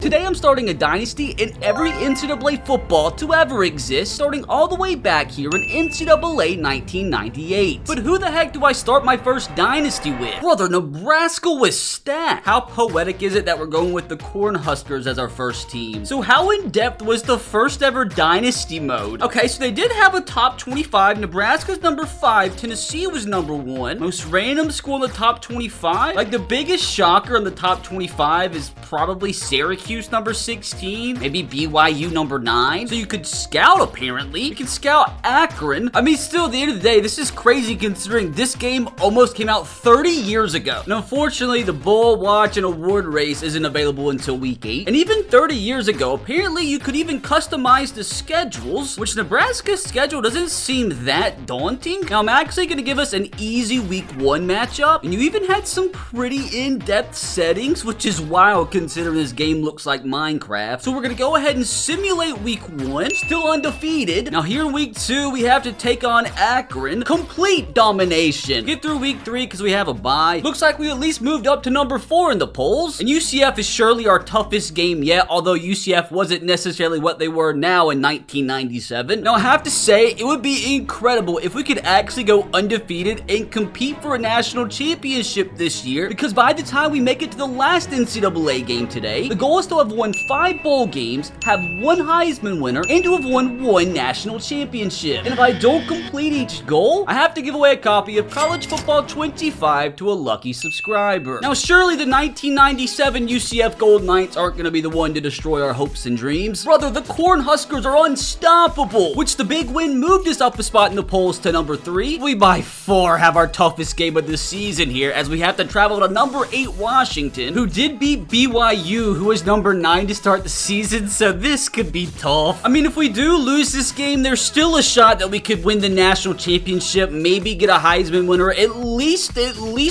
today I'm starting a dynasty in every NCAA football to ever exist, starting all the way back here in NCAA 1998. But who the heck do I start my first dynasty with? Brother, Nebraska was stacked. How poetic is it that we're going with the Cornhuskers as our first team? So how in-depth was the first ever dynasty mode? Okay, so they did have a top 25. Nebraska's number 5. Tennessee was number 1. Most random school in the top 25? Like, the biggest shocker in the top 25 is probably Syracuse number 16. Maybe BYU number 9. So you could scout, apparently. You can scout Akron. I mean, still, at the end of the day, this is crazy considering this game almost came out 30 years ago. And unfortunately, the Bull Watch and Award Race isn't available until week 8. And even 30 years ago, apparently you could even customize the schedules, which Nebraska's schedule doesn't seem that daunting. Now, I'm actually going to give us an easy week 1 matchup, and you even had some pretty in-depth settings, which is wild considering this game looks like Minecraft. So we're going to go ahead and simulate week 1, still undefeated. Now, here in week 2, we have to take on Akron. Complete domination. Get through week 3 because we have a bye. Looks like we at least moved up to number 4 in the polls. And UCF is surely our toughest game yet, although UCF wasn't necessarily what they were now in 1997. Now, I have to say, it would be incredible if we could actually go undefeated and compete for a national championship this year, because by the time we make it to the last NCAA game today, the goal is to have won 5 bowl games, have 1 Heisman winner, and to have won 1 national championship. And if I don't complete each goal, I have to give away a copy of College Football 25 to a lucky subscriber. Now, surely the 1997 UCF Gold Knights aren't going to be the one to destroy our hopes and dreams. Brother, the Cornhuskers are unstoppable, which the big win moved us up a spot in the polls to number 3. We by far have our toughest game of the season here, as we have to travel to number 8 Washington, who did beat BYU, who was number 9 to start the season, so this could be tough. I mean, if we do lose this game, there's still a shot that we could win the national championship, maybe get a Heisman winner, at least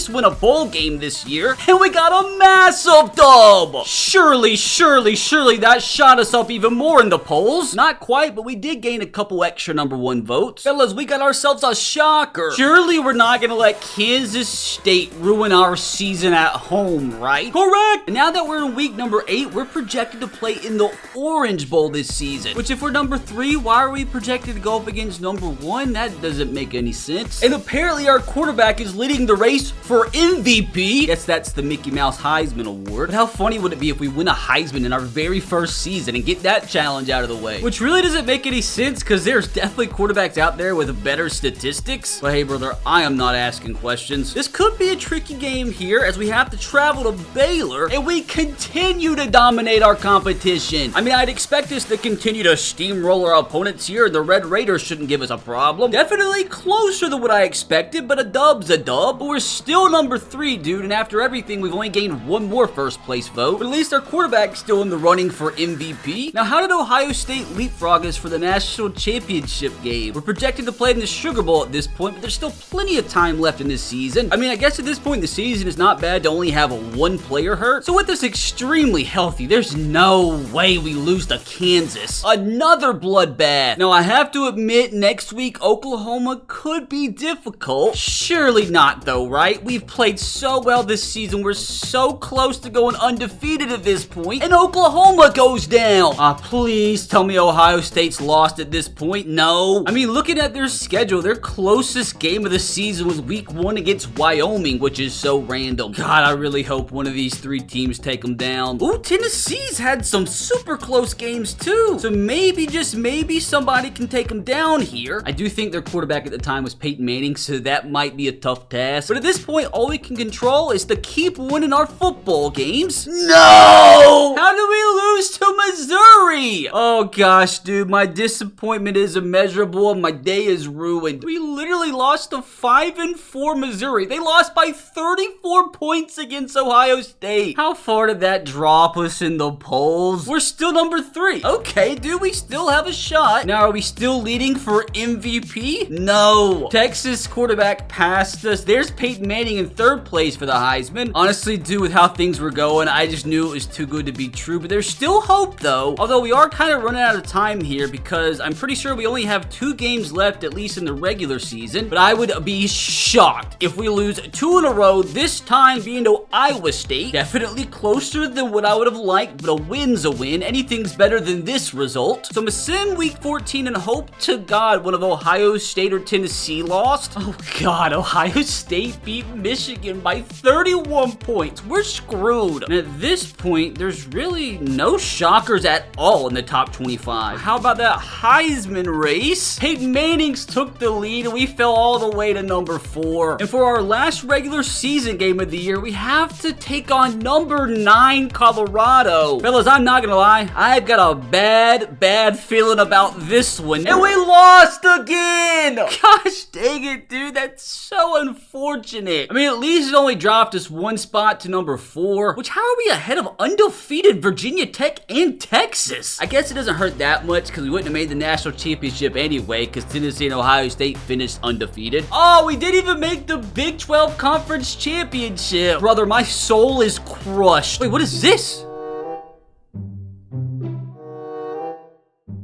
win a bowl game this year, and we got a massive dub! Surely that shot us up even more in the polls. Not quite, but we did gain a couple extra number 1 votes. Fellas, we got ourselves a shocker. Surely we're not gonna let Kansas State ruin our season at home, right? Correct! And now that we're in week number 8, we're projected to play in the Orange Bowl this season, which if we're number 3, why are we projected to go up against number 1? That doesn't make any sense. And apparently our quarterback is leading the race for MVP. Guess that's the Mickey Mouse Heisman Award. But how funny would it be if we win a Heisman in our very first season and get that challenge out of the way? Which really doesn't make any sense because there's definitely quarterbacks out there with better statistics. But hey, brother, I am not asking questions. This could be a tricky game here as we have to travel to Baylor and we continue to dominate our competition. I mean, I'd expect us to continue to steamroll our opponents here, and the Red Raiders shouldn't give us a problem. Definitely closer than what I expected, but a dub's a dub. But we're still number 3, dude, and after everything, we've only gained 1 more first place vote. But at least our quarterback's still in the running for MVP. Now, how did Ohio State leapfrog us for the national championship game? We're projected to play in the Sugar Bowl at this point, but there's still plenty of time left in this season. I mean, I guess at this point in the season, it's not bad to only have 1 player hurt. So with us extremely healthy, there's no way we lose to Kansas. Another bloodbath. Now, I have to admit, next week, Oklahoma could be difficult. Surely not, though, right? We've played so well this season. We're so close to going undefeated at this point, and Oklahoma goes down. Please tell me Ohio State's lost at this point. No. I mean, looking at their schedule, their closest game of the season was week 1 against Wyoming, which is so random. God, I really hope one of these 3 teams take them down. Ooh, Tennessee's had some super close games too. So maybe, just maybe, somebody can take them down here. I do think their quarterback at the time was Peyton Manning, so that might be a tough task. But at this point, all we can control is to keep winning our football games. No! How do we lose to Missouri? Oh gosh, dude, my disappointment is immeasurable and my day is ruined. We literally lost to 5-4 Missouri. They lost by 34 points against Ohio State. How far did that drop us in the polls? We're still number 3. Okay, dude, we still have a shot. Now, are we still leading for MVP? No. Texas quarterback passed us. There's Peyton Manning in 3rd place for the Heisman. Honestly, dude, with how things were going, I just knew it was too good to be true, but there's still hope, though. Although we are kind of running running out of time here because I'm pretty sure we only have 2 games left, at least in the regular season. But I would be shocked if we lose 2 in a row, this time being to Iowa State. Definitely closer than what I would have liked, but a win's a win. Anything's better than this result. So I'm gonna sim week 14 and hope to God one of Ohio State or Tennessee lost. Oh God, Ohio State beat Michigan by 31 points. We're screwed. And at this point, there's really no shockers at all in the top 25. How about that Heisman race? Peyton Manning's took the lead and we fell all the way to number 4. And for our last regular season game of the year, we have to take on number 9 Colorado. Fellas, I'm not gonna lie, I've got a bad feeling about this one. And we lost again! Gosh dang it, dude, that's so unfortunate. I mean, at least it only dropped us 1 spot to number 4, which how are we ahead of undefeated Virginia Tech and Texas? I guess it doesn't hurt that much because we wouldn't have made the national championship anyway because Tennessee and Ohio State finished undefeated. Oh, we didn't even make the Big 12 Conference Championship. Brother, my soul is crushed. Wait, what is this?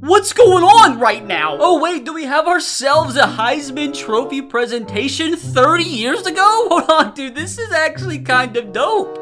What's going on right now? Oh wait, do we have ourselves a Heisman Trophy presentation 30 years ago? Hold on, dude, this is actually kind of dope.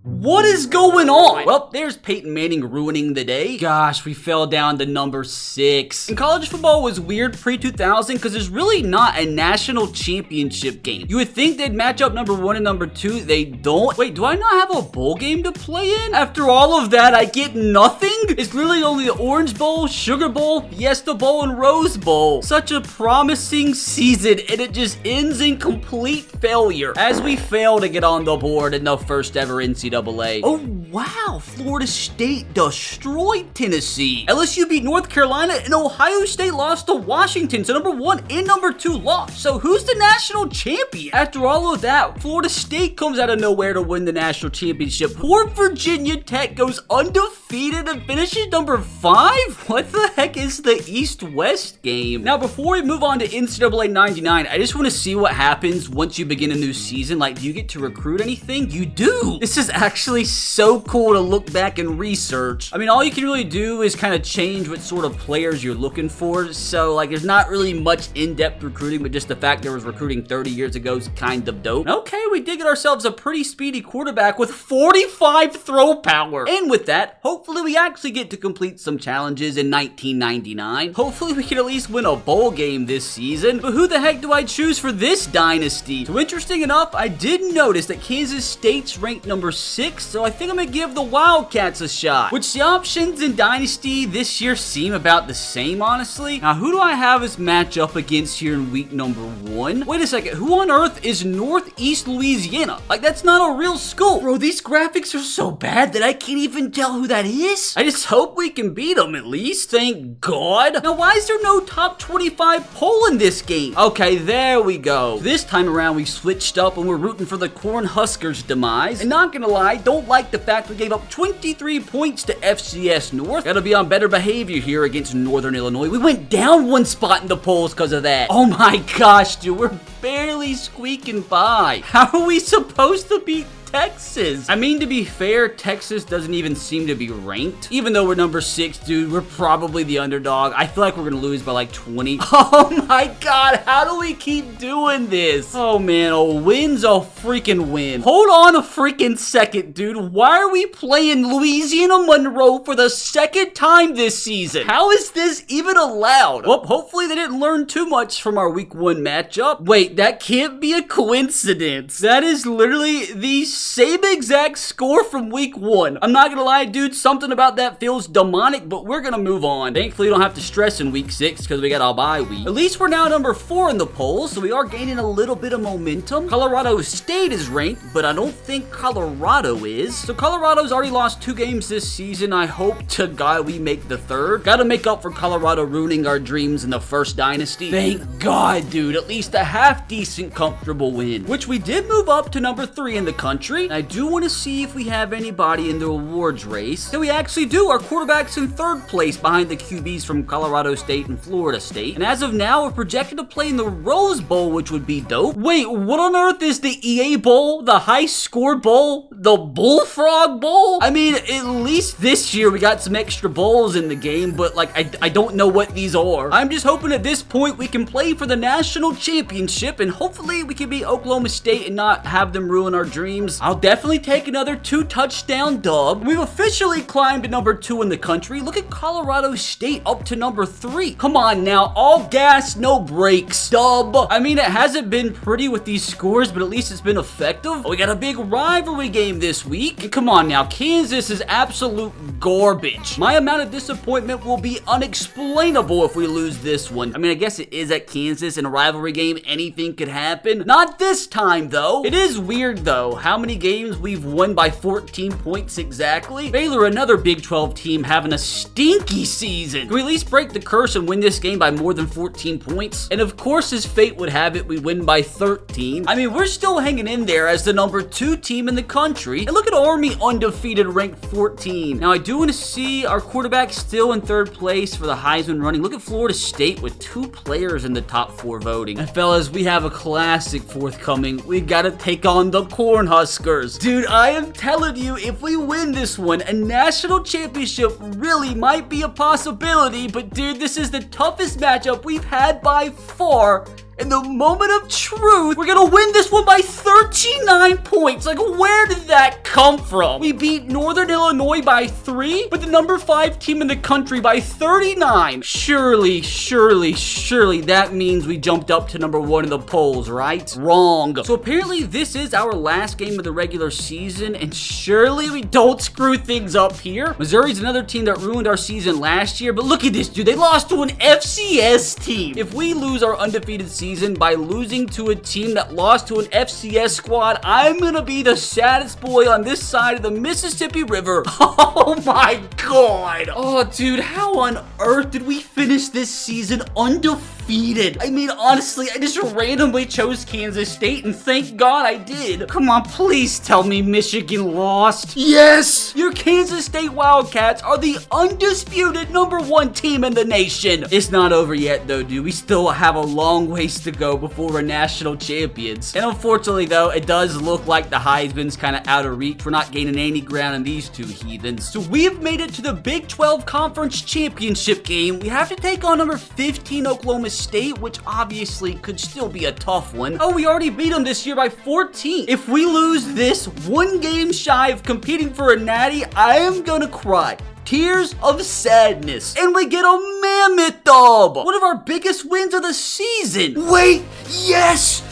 What is going on? Well, there's Peyton Manning ruining the day. Gosh, we fell down to number 6. And college football was weird pre-2000 because there's really not a national championship game. You would think they'd match up number 1 and number 2. They don't. Wait, do I not have a bowl game to play in? After all of that, I get nothing? It's literally only the Orange Bowl, Sugar Bowl, Fiesta Bowl, and Rose Bowl. Such a promising season, and it just ends in complete failure as we fail to get on the board in the first ever NCAA. Oh wow, Florida State destroyed Tennessee. LSU beat North Carolina and Ohio State lost to Washington. So number 1 and number 2 lost. So who's the national champion? After all of that, Florida State comes out of nowhere to win the national championship. Poor Virginia Tech goes undefeated and finishes number 5? What the heck is the East-West game? Now before we move on to NCAA 99, I just want to see what happens once you begin a new season. Like, do you get to recruit anything? You do. This is actually so cool to look back and research. I mean, all you can really do is kind of change what sort of players you're looking for. So, like, there's not really much in-depth recruiting, but just the fact there was recruiting 30 years ago is kind of dope. Okay, we did get ourselves a pretty speedy quarterback with 45 throw power. And with that, hopefully we actually get to complete some challenges in 1999. Hopefully we can at least win a bowl game this season. But who the heck do I choose for this dynasty? So interesting enough, I did notice that Kansas State's ranked number 6. So I think I'm gonna give the Wildcats a shot, which the options in Dynasty this year seem about the same, honestly. Now, who do I have as match up against here in week number 1? Wait a second, who on earth is Northeast Louisiana? Like, that's not a real school. Bro, these graphics are so bad that I can't even tell who that is. I just hope we can beat them at least, thank God. Now, why is there no top 25 poll in this game? Okay, there we go. This time around, we switched up and we're rooting for the Cornhuskers' demise. And not gonna lie, don't like the fact we gave up 23 points to FCS North. Gotta be on better behavior here against Northern Illinois. We went down 1 spot in the polls because of that. Oh my gosh, dude, we're barely squeaking by. How are we supposed to beat Texas? I mean, to be fair, Texas doesn't even seem to be ranked. Even though we're number 6, dude, we're probably the underdog. I feel like we're gonna lose by like 20. Oh my God, how do we keep doing this? Oh man, a win's a freaking win. Hold on a freaking second, dude. Why are we playing Louisiana Monroe for the 2nd time this season? How is this even allowed? Well, hopefully they didn't learn too much from our week 1 matchup. Wait, that can't be a coincidence. That is literally the same exact score from week 1. I'm not gonna lie, dude, something about that feels demonic, but we're gonna move on. Thankfully, we don't have to stress in week 6 because we got our bye week. At least we're now number 4 in the polls, so we are gaining a little bit of momentum. Colorado State is ranked, but I don't think Colorado is. So Colorado's already lost 2 games this season. I hope to God we make the 3rd. Gotta make up for Colorado ruining our dreams in the first dynasty. Thank God, dude, at least a half-decent, comfortable win, which we did move up to number 3 in the country. I do want to see if we have anybody in the awards race. So we actually do. Our quarterback's in 3rd place behind the QBs from Colorado State and Florida State. And as of now, we're projected to play in the Rose Bowl, which would be dope. Wait, what on earth is the EA Bowl? The High Score Bowl? the Bullfrog Bowl? I mean, at least this year we got some extra bowls in the game, but like, I don't know what these are. I'm just hoping at this point we can play for the national championship, and hopefully we can beat Oklahoma State and not have them ruin our dreams. I'll definitely take another 2-touchdown dub. We've officially climbed to number 2 in the country. Look at Colorado State up to number 3. Come on now, all gas, no brakes. Dub. I mean, it hasn't been pretty with these scores, but at least it's been effective. We got a big rivalry game this week. And come on now, Kansas is absolute garbage. My amount of disappointment will be unexplainable if we lose this one. I mean, I guess it is at Kansas in a rivalry game. Anything could happen. Not this time, though. It is weird, though, how many games we've won by 14 points exactly. Baylor, another Big 12 team, having a stinky season. Can we at least break the curse and win this game by more than 14 points? And of course, as fate would have it, we win by 13. I mean, we're still hanging in there as the number 2 team in the country. And look at Army, undefeated, ranked 14. Now, I do want to see our quarterback still in 3rd place for the Heisman running. Look at Florida State with 2 players in the top 4 voting. And fellas, we have a classic forthcoming. We gotta take on the Cornhuskers. Dude, I am telling you, if we win this one, a national championship really might be a possibility. But dude, this is the toughest matchup we've had by far. In the moment of truth, we're gonna win this one by 39 points. Like, where did that come from? We beat Northern Illinois by 3, but the number 5 team in the country by 39. Surely that means we jumped up to number 1 in the polls, right? Wrong. So apparently this is our last game of the regular season, and surely we don't screw things up here. Missouri's another team that ruined our season last year, but look at this, dude. They lost to an FCS team. If we lose our undefeated season by losing to a team that lost to an FCS squad, I'm gonna be the saddest boy on this side of the Mississippi River. Oh my god. Oh dude, how on earth did we finish this season undefeated? I mean, honestly, I just randomly chose Kansas State, and thank God I did. Come on, please tell me Michigan lost. Yes! Your Kansas State Wildcats are the undisputed number 1 team in the nation. It's not over yet though, dude. We still have a long ways to go before we're national champions. And unfortunately though, it does look like the Heisman's kind of out of reach. We're not gaining any ground in these 2 heathens. So we've made it to the Big 12 Conference Championship game. We have to take on number 15 Oklahoma State, which obviously could still be a tough one. Oh, we already beat them this year by 14. If we lose this, 1 game shy of competing for a natty, I am gonna cry. Tears of sadness. And we get a mammoth dub. One of our biggest wins of the season. Wait, yes,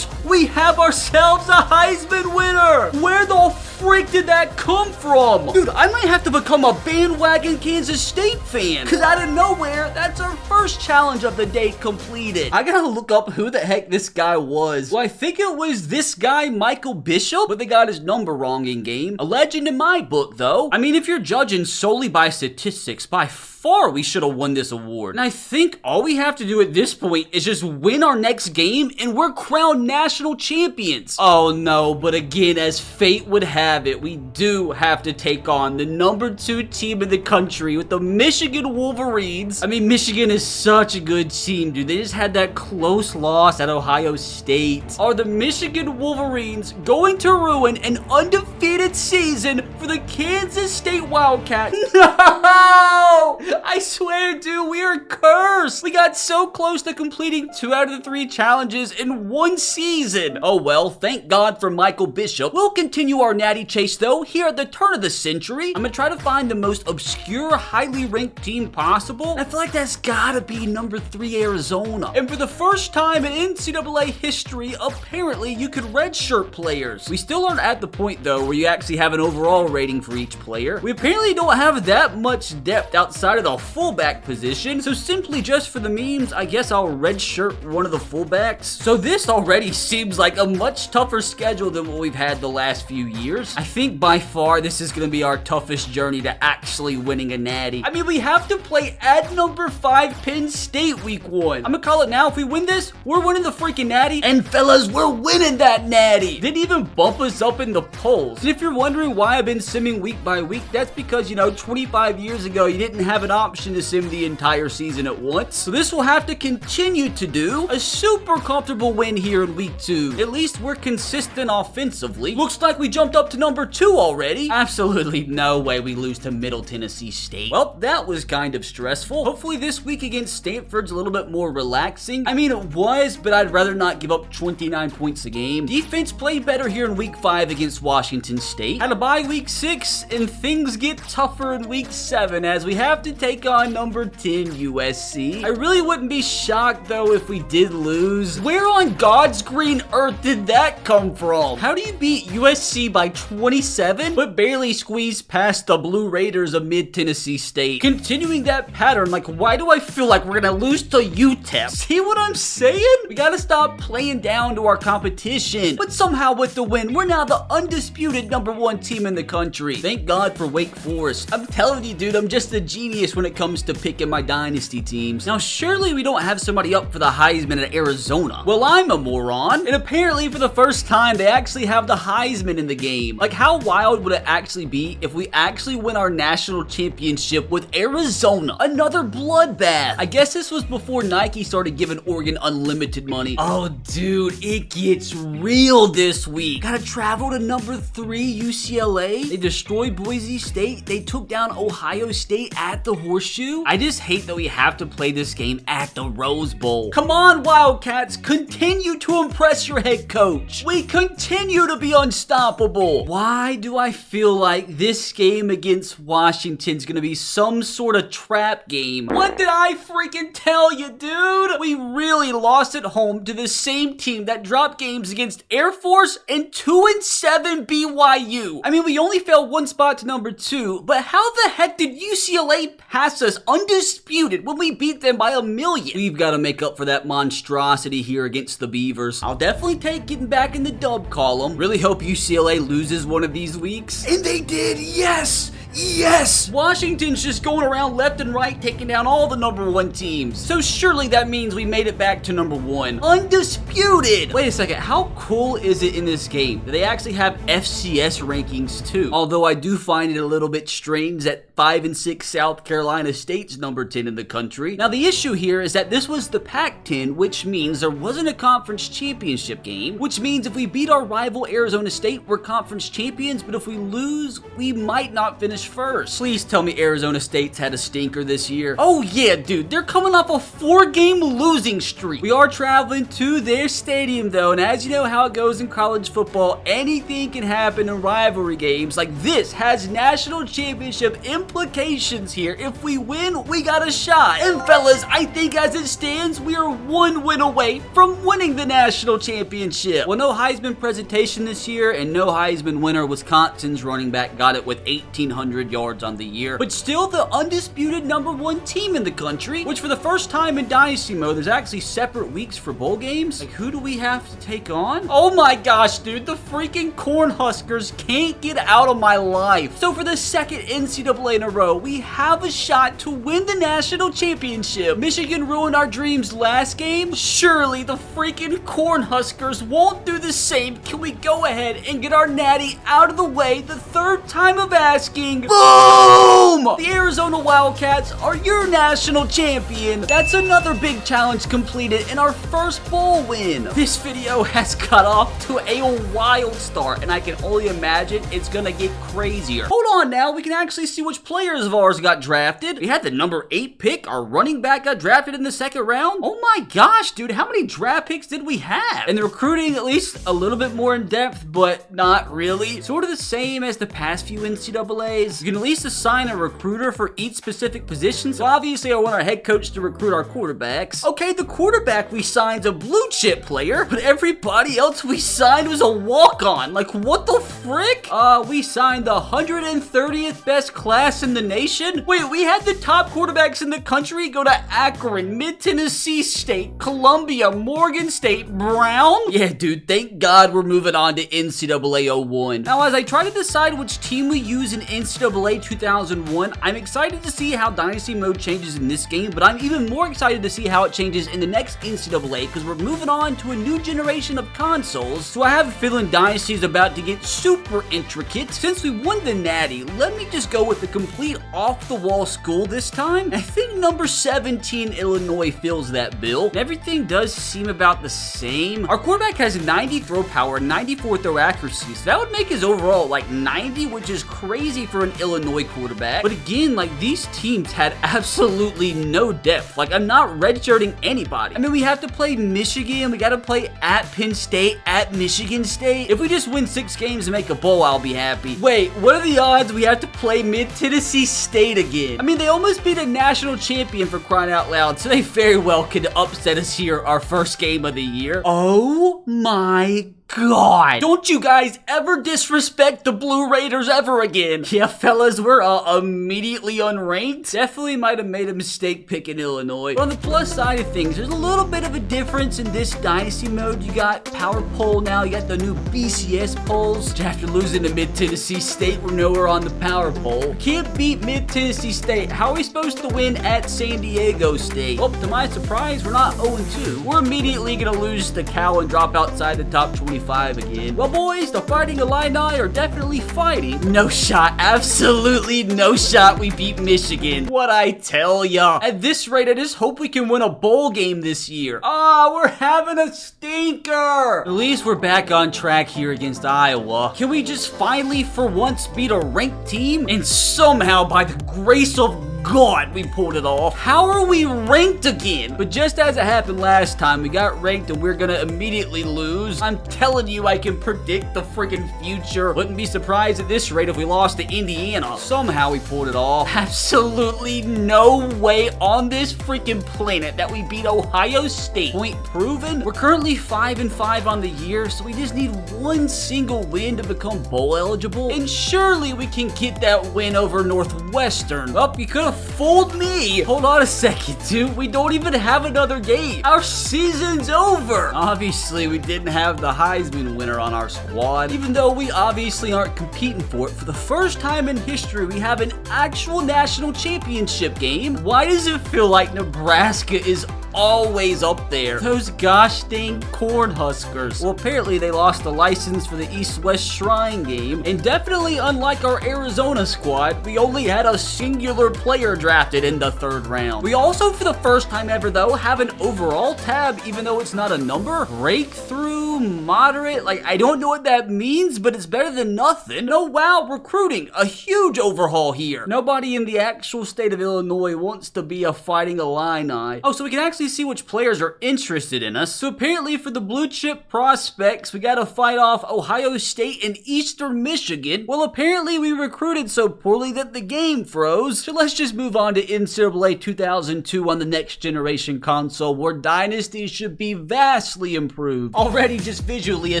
we have ourselves a Heisman winner. Where the freak did that come from? Dude, I might have to become a bandwagon Kansas State fan, because out of nowhere, that's our first challenge of the day completed. I gotta look up who the heck this guy was. Well, I think it was this guy, Michael Bishop, but they got his number wrong in game. A legend in my book, though. I mean, if you're judging solely by statistics, by far we should have won this award. And I think all we have to do at this point is just win our next game, and we're crowned national champions. Oh no, but again, as fate would have it, we do have to take on the number 2 team in the country with the Michigan Wolverines. I mean, Michigan is such a good team, dude. They just had that close loss at Ohio State. Are the Michigan Wolverines going to ruin an undefeated season for the Kansas State Wildcats? No! I swear, dude, we are cursed. We got so close to completing 2 out of the 3 challenges in 1 season. Oh well, thank God for Michael Bishop. We'll continue our natty chase though here at the turn of the century. I'm gonna try to find the most obscure, highly ranked team possible. I feel like that's gotta be number 3 Arizona. And for the first time in NCAA history, apparently you could redshirt players. We still aren't at the point though where you actually have an overall rating for each player. We apparently don't have that much depth outside of the fullback position, so simply just for the memes, I guess I'll redshirt one of the fullbacks. So this already seems like a much tougher schedule than what we've had the last few years. I think by far this is going to be our toughest journey to actually winning a natty. I mean, we have to play at number 5 Penn State week 1. I'm gonna call it now. If we win this, we're winning the freaking natty. And fellas, we're winning that natty. Didn't even bump us up in the polls. And if you're wondering why I've been simming week by week, that's because, you know, 25 years ago, you didn't have an option to sim the entire season at once. So this will have to continue to do. A super comfortable win here in week 2. At least we're consistent offensively. Looks like we jumped up to to number 2 already. Absolutely no way we lose to Middle Tennessee State. Well, that was kind of stressful. Hopefully this week against Stanford's a little bit more relaxing. I mean, it was, but I'd rather not give up 29 points a game. Defense played better here in week 5 against Washington State. Had a bye week 6, and things get tougher in week 7 as we have to take on number 10 USC. I really wouldn't be shocked though if we did lose. Where on God's green earth did that come from? How do you beat USC by 27 but barely squeeze past the Blue Raiders of Mid-Tennessee State? Continuing that pattern, like, why do I feel like we're gonna lose to UTEP? See what I'm saying? We gotta stop playing down to our competition. But somehow with the win, we're now the undisputed number 1 team in the country. Thank God for Wake Forest. I'm telling you, dude, I'm just a genius when it comes to picking my dynasty teams. Now, surely we don't have somebody up for the Heisman at Arizona. Well, I'm a moron, and apparently for the first time, they actually have the Heisman in the game. Like, how wild would it actually be if we actually win our national championship with Arizona? Another bloodbath. I guess this was before Nike started giving Oregon unlimited money. Oh, dude, it gets real this week. Gotta travel to number 3 UCLA. They destroyed Boise State. They took down Ohio State at the Horseshoe. I just hate that we have to play this game at the Rose Bowl. Come on, Wildcats, continue to impress your head coach. We continue to be unstoppable. Why do I feel like this game against Washington's gonna be some sort of trap game? What did I freaking tell you, dude? We really lost at home to the same team that dropped games against Air Force and 2-7 BYU. I mean, we only fell 1 spot to number 2, but how the heck did UCLA pass us undisputed when we beat them by 1,000,000? We've got to make up for that monstrosity here against the Beavers. I'll definitely take getting back in the dub column. Really hope UCLA loses one of these weeks. And they did, yes! Yes! Washington's just going around left and right taking down all the number 1 teams. So surely that means we made it back to number 1. Undisputed! Wait a second, how cool is it in this game that they actually have FCS rankings too? Although I do find it a little bit strange that 5 and 6 South Carolina State's number 10 in the country. Now the issue here is that this was the Pac-10, which means there wasn't a conference championship game, which means if we beat our rival Arizona State, we're conference champions, but if we lose, we might not finish first. Please tell me Arizona State's had a stinker this year. Oh yeah, dude, they're coming off a 4-game losing streak. We are traveling to their stadium though, and as you know how it goes in college football, anything can happen in rivalry games. Like, this has national championship implications here. If we win, we got a shot. And fellas, I think as it stands, we are 1 win away from winning the national championship. Well, no Heisman presentation this year, and no Heisman winner. Wisconsin's running back got it with 1,800 yards on the year, but still the undisputed number 1 team in the country, which for the first time in Dynasty mode, there's actually separate weeks for bowl games. Like, who do we have to take on? Oh my gosh, dude, the freaking Cornhuskers can't get out of my life. So for the 2nd NCAA in a row, we have a shot to win the national championship. Michigan ruined our dreams last game. Surely the freaking Cornhuskers won't do the same. Can we go ahead and get our natty out of the way the 3rd time of asking? Boom! The Arizona Wildcats are your national champion. That's another big challenge completed in our first bowl win. This video has got off to a wild start, and I can only imagine it's gonna get crazier. Hold on now, we can actually see which players of ours got drafted. We had the number 8 pick. Our running back got drafted in the 2nd round. Oh my gosh, dude, how many draft picks did we have? And the recruiting, at least a little bit more in depth, but not really. Sort of the same as the past few NCAAs. You can at least assign a recruiter for each specific position. So obviously I want our head coach to recruit our quarterbacks. Okay, the quarterback we signed's a blue chip player, but everybody else we signed was a walk-on. Like, what the frick? We signed the 130th best class in the nation. Wait, we had the top quarterbacks in the country go to Akron, Mid-Tennessee State, Columbia, Morgan State, Brown? Yeah, dude, thank God we're moving on to NCAA 01. Now, as I try to decide which team we use in NCAA NCAA 2001, I'm excited to see how Dynasty mode changes in this game, but I'm even more excited to see how it changes in the next NCAA because we're moving on to a new generation of consoles, so I have a feeling Dynasty is about to get super intricate. Since we won the Natty, let me just go with the complete off-the-wall school this time. I think number 17 Illinois fills that bill. Everything does seem about the same. Our quarterback has 90 throw power, 94 throw accuracy, so that would make his overall like 90, which is crazy for an Illinois quarterback. But again, like these teams had absolutely no depth. Like I'm not redshirting anybody. I mean, we have to play Michigan, we gotta play at Penn State, at Michigan State. If we just win 6 games and make a bowl, I'll be happy. Wait, what are the odds we have to play Mid-Tennessee State again? I mean, they almost beat a national champion for crying out loud, so they very well could upset us here our first game of the year. Oh my God. Don't you guys ever disrespect the Blue Raiders ever again. Yeah, fellas, we're immediately unranked. Definitely might have made a mistake picking Illinois. But on the plus side of things, there's a little bit of a difference in this Dynasty mode. You got Power Poll now. You got the new BCS polls. Which after losing to Mid-Tennessee State, we're nowhere on the Power Poll. Can't beat Mid-Tennessee State. How are we supposed to win at San Diego State? Well, to my surprise, we're not 0-2. We're immediately going to lose to Cal and drop outside the top 25 again. Well, boys, the Fighting Illini are definitely fighting. No shot. Absolutely no shot we beat Michigan. What I tell ya. At this rate, I just hope we can win a bowl game this year. We're having a stinker. At least we're back on track here against Iowa. Can we just finally, for once, beat a ranked team? And somehow, by the grace of God, we pulled it off. How are we ranked again? But just as it happened last time, we got ranked and we're gonna immediately lose. I'm telling you, I can predict the freaking future. Wouldn't be surprised at this rate if we lost to Indiana. Somehow we pulled it off. Absolutely no way on this freaking planet that we beat Ohio State. Point proven. We're currently 5-5 on the year, so we just need one single win to become bowl eligible. And surely we can get that win over Northwestern. Oh, you could have fooled me. Hold on a second, dude. We don't even have another game. Our season's over. Obviously, we didn't have the Heisman winner on our squad. Even though we obviously aren't competing for it, for the first time in history, we have an actual national championship game. Why does it feel like Nebraska is always up there? Those gosh dang Cornhuskers. Well, apparently they lost the license for the East-West Shrine game, and definitely unlike our Arizona squad, we only had a singular player drafted in the 3rd round. We also, for the first time ever though, have an overall tab, even though it's not a number. Breakthrough, moderate, like I don't know what that means, but it's better than nothing. Oh wow, recruiting, a huge overhaul here. Nobody in the actual state of Illinois wants to be a Fighting Illini. Oh, so we can actually see which players are interested in us. So apparently for the blue chip prospects, we gotta fight off Ohio State and Eastern Michigan. Well, apparently we recruited so poorly that the game froze. So let's just move on to NCAA 2002 on the next generation console, where Dynasty should be vastly improved. Already just visually a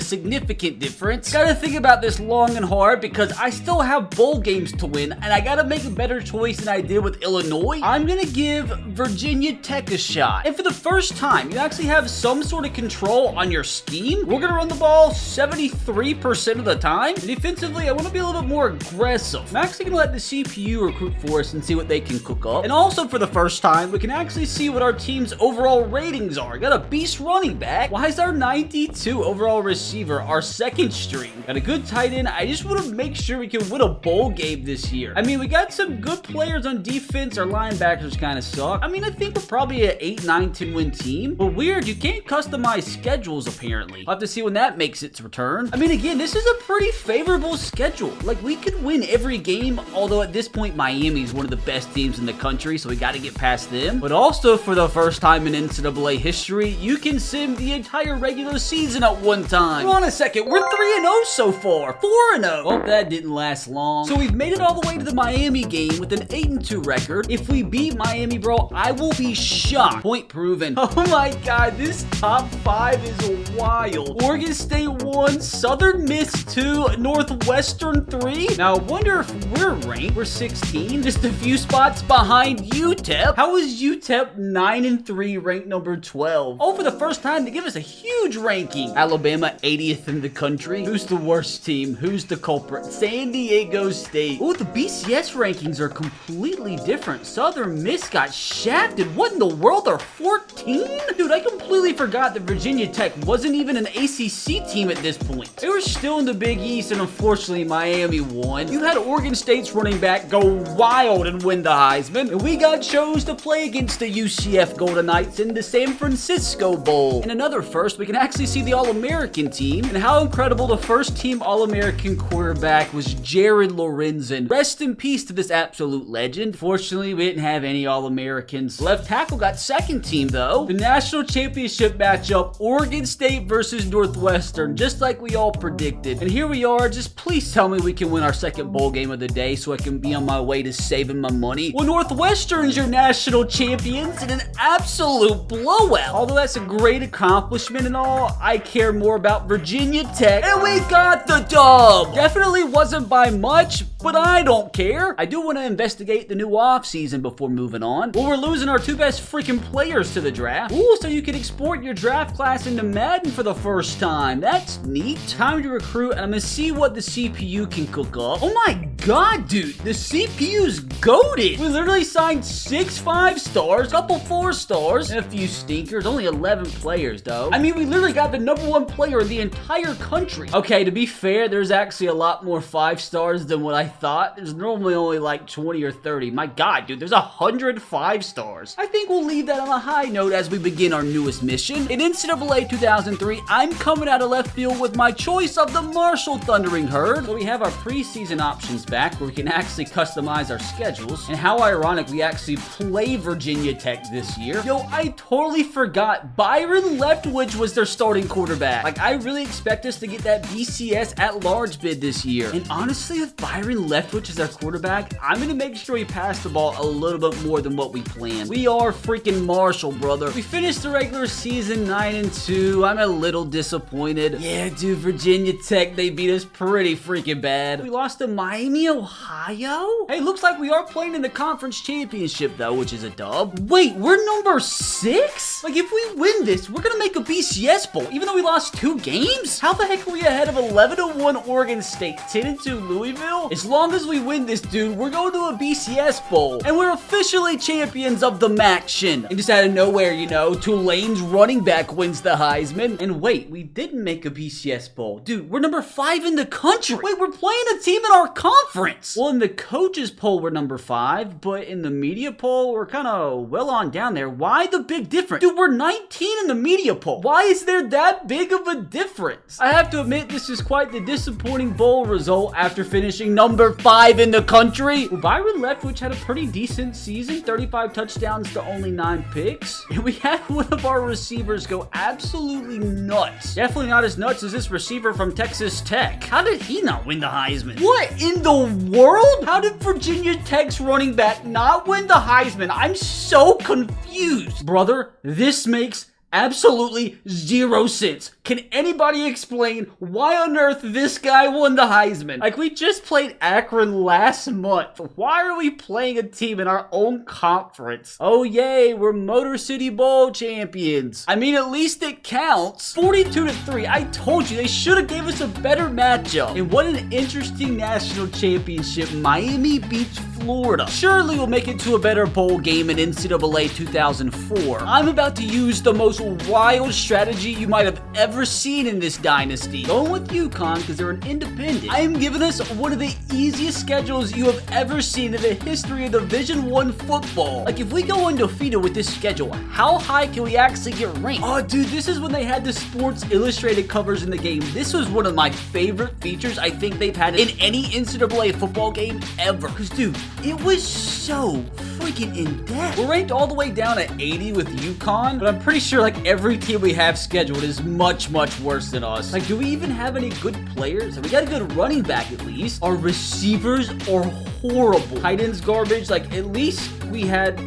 significant difference. Gotta think about this long and hard because I still have bowl games to win and I gotta make a better choice than I did with Illinois. I'm gonna give Virginia Tech a shot. And for the first time, you actually have some sort of control on your scheme. We're gonna run the ball 73% of the time. And defensively, I wanna be a little bit more aggressive. I'm actually gonna let the CPU recruit for us and see what they can cook up. And also for the first time, we can actually see what our team's overall ratings are. Got a beast running back. Why is our 92 overall receiver our 2nd string? Got a good tight end. I just want to make sure we can win a bowl game this year. I mean, we got some good players on defense. Our linebackers kind of suck. I mean, I think we're probably an 8, 9, 10 win team. But weird, you can't customize schedules apparently. I'll have to see when that makes its return. I mean, again, this is a pretty favorable schedule. Like, we could win every game, although at this point, Miami's one of the best teams in the country, so we got to get past them. But also, for the first time in NCAA history, you can sim the entire regular season at one time. Hold on a second, we're 3-0 so far. 4-0. Well, that didn't last long. So we've made it all the way to the Miami game with an 8-2 record. If we beat Miami, bro, I will be shocked. Point proven. Oh my God, this top 5 is wild. Oregon State 1, Southern Miss 2, Northwestern 3. Now, I wonder if we're ranked. We're 16, just a few spots behind UTEP. How is UTEP 9-3 ranked number 12? Oh, for the first time, they give us a huge ranking. Alabama 80th in the country. Who's the worst team? Who's the culprit? San Diego State. Oh, the BCS rankings are completely different. Southern Miss got shafted. What in the world? They're 14? Dude, I completely forgot that Virginia Tech wasn't even an ACC team at this point. They were still in the Big East, and unfortunately, Miami won. You had Oregon State's running back go wild and win the Heisman, and we got chose to play against the UCF Golden Knights in the San Francisco Bowl. In another first, we can actually see the All-American team, and how incredible the first team All-American quarterback was Jared Lorenzen. Rest in peace to this absolute legend. Fortunately, we didn't have any All-Americans. Left tackle got second team, though. The national championship matchup, Oregon State versus Northwestern, just like we all predicted. And here we are. Just please tell me we can win our second bowl game of the day so I can be on my way to saving my money. Well, Northwestern's your national champions in an absolute blowout. Although that's a great accomplishment and all, I care more about Virginia Tech. And we got the dub! Definitely wasn't by much, but I don't care. I do want to investigate the new offseason before moving on. Well, we're losing our two best freaking players to the draft. Ooh, so you can export your draft class into Madden for the first time. That's neat. Time to recruit, and I'm gonna see what the CPU can cook up. Oh my god, dude, the CPU's goated. We literally signed 6 5-stars, a couple 4-stars, and a few stinkers. Only 11 players, though. I mean, we literally got the #1 player in the entire country. Okay, to be fair, there's actually a lot more 5-stars than what I thought. There's normally only like 20 or 30. My god, dude, there's 100 5-stars. I think we'll leave that on a high note as we begin our newest mission. In NCAA 2003, I'm coming out of left field with my choice of the Marshall Thundering Herd. So we have our preseason options back where we can actually customize our schedules. And how ironic we actually play Virginia Tech this year. Yo, I totally forgot Byron Leftwich was their starting quarterback. Like, I really expect us to get that BCS at large bid this year. And honestly, with Byron Leftwich as our quarterback, I'm going to make sure we pass the ball a little bit more than what we planned. We are freaking Marshall, brother. We finished the regular season 9-2. I'm a little disappointed. Yeah, dude, Virginia Tech, they beat us pretty freaking bad. We lost to Miami, Ohio? Hey, looks like we are playing in the conference championship, though, which is a dub. Wait, we're number 6? Like, if we win this, we're gonna make a BCS Bowl, even though we lost 2 games? How the heck are we ahead of 11-1 Oregon State, 10-2 Louisville? As long as we win this, dude, we're going to a BCS Bowl, and we're officially champions of the MACtion. And just out of nowhere, you know, Tulane's running back wins the Heisman. And wait, we didn't make a BCS Bowl. Dude, we're number 5 in the country. Wait, we're playing a team in our conference. Well, in the coaches poll, we're number 5, but in the media poll, we're kind of well on down there. Why the big difference? Dude, we're 19 in the media poll. Why is there that big of a difference? I have to admit, this is quite the disappointing bowl result after finishing number 5 in the country. Well, Byron Leftwich had a pretty decent season, 35 touchdowns to only 9 picks. And we had one of our receivers go absolutely nuts. Definitely not as nuts as this receiver from Texas Tech. How did he not win the Heisman? What in the world? How did Virginia Tech's running back not win the Heisman? I'm so confused. Brother, this makes absolutely 0 sense. Can anybody explain why on earth this guy won the Heisman? Like, we just played Akron last month. Why are we playing a team in our own conference? Oh, yay, we're Motor City Bowl champions. I mean, at least it counts. 42-3. I told you, they should have gave us a better matchup. And what an interesting national championship. Miami beats Florida. Surely we'll make it to a better bowl game in NCAA 2004. I'm about to use the most wild strategy you might have ever seen in this dynasty. Going with UConn because they're an independent. I am giving us one of the easiest schedules you have ever seen in the history of Division I football. Like, if we go undefeated with this schedule, how high can we actually get ranked? Oh, dude, this is when they had the Sports Illustrated covers in the game. This was one of my favorite features I think they've had in any NCAA football game ever. Because, dude, it was so freaking in-depth. We're ranked all the way down at 80 with UConn, but I'm pretty sure, like, every team we have scheduled is much worse than us. Like, do we even have any good players? We got a good running back at least. Our receivers are horrible. Tight ends garbage. Like, at least we had